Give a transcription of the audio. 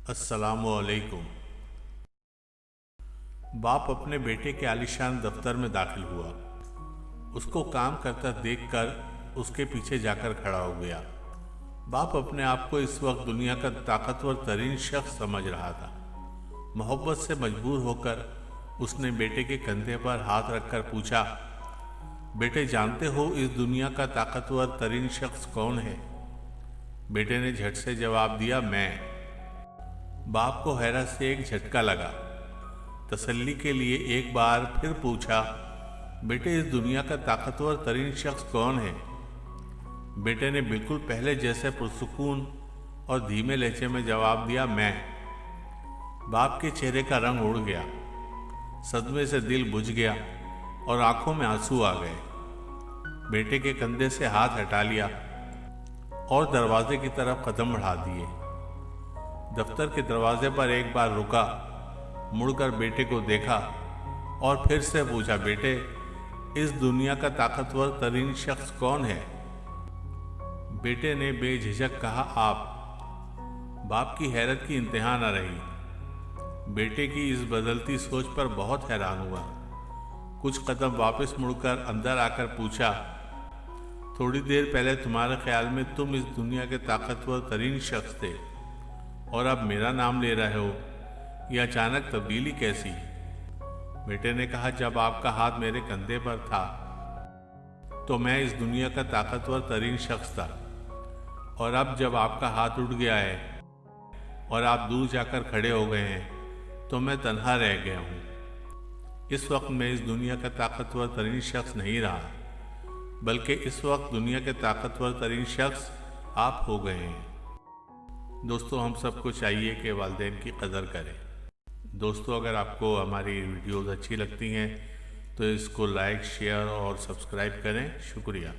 अस्सलामुअलैकुम। बाप अपने बेटे के आलीशान दफ्तर में दाखिल हुआ। उसको काम करता देखकर उसके पीछे जाकर खड़ा हो गया। बाप अपने आप को इस वक्त दुनिया का ताकतवर तरीन शख्स समझ रहा था। मोहब्बत से मजबूर होकर उसने बेटे के कंधे पर हाथ रखकर पूछा, बेटे जानते हो इस दुनिया का ताकतवर तरीन शख्स कौन है? बेटे ने झट से जवाब दिया, मैं। बाप को हैरत से एक झटका लगा। तसल्ली के लिए एक बार फिर पूछा, बेटे इस दुनिया का ताकतवर तरीन शख्स कौन है? बेटे ने बिल्कुल पहले जैसे पुरसुकून और धीमे लहजे में जवाब दिया, मैं। बाप के चेहरे का रंग उड़ गया, सदमे से दिल बुझ गया और आंखों में आंसू आ गए। बेटे के कंधे से हाथ हटा लिया और दरवाजे की तरफ कदम बढ़ा दिए। दफ्तर के दरवाजे पर एक बार रुका, मुड़कर बेटे को देखा और फिर से पूछा, बेटे इस दुनिया का ताकतवर तरीन शख्स कौन है? बेटे ने बेझिझक कहा, आप। बाप की हैरत की इंतहा न रही। बेटे की इस बदलती सोच पर बहुत हैरान हुआ। कुछ कदम वापस मुड़कर अंदर आकर पूछा, थोड़ी देर पहले तुम्हारे ख्याल में तुम इस दुनिया के ताकतवर तरीन शख्स थे और अब मेरा नाम ले रहे हो, यह अचानक तब्दीली कैसी? बेटे ने कहा, जब आपका हाथ मेरे कंधे पर था तो मैं इस दुनिया का ताकतवर तरीन शख्स था, और अब जब आपका हाथ उठ गया है और आप दूर जाकर खड़े हो गए हैं तो मैं तन्हा रह गया हूँ। इस वक्त मैं इस दुनिया का ताकतवर तरीन शख्स नहीं रहा, बल्कि इस वक्त दुनिया के ताकतवर तरीन शख्स आप हो गए हैं। दोस्तों, हम सबको चाहिए कि वालिदैन की कदर करें। दोस्तों, अगर आपको हमारी वीडियोज़ अच्छी लगती हैं तो इसको लाइक, शेयर और सब्सक्राइब करें। शुक्रिया।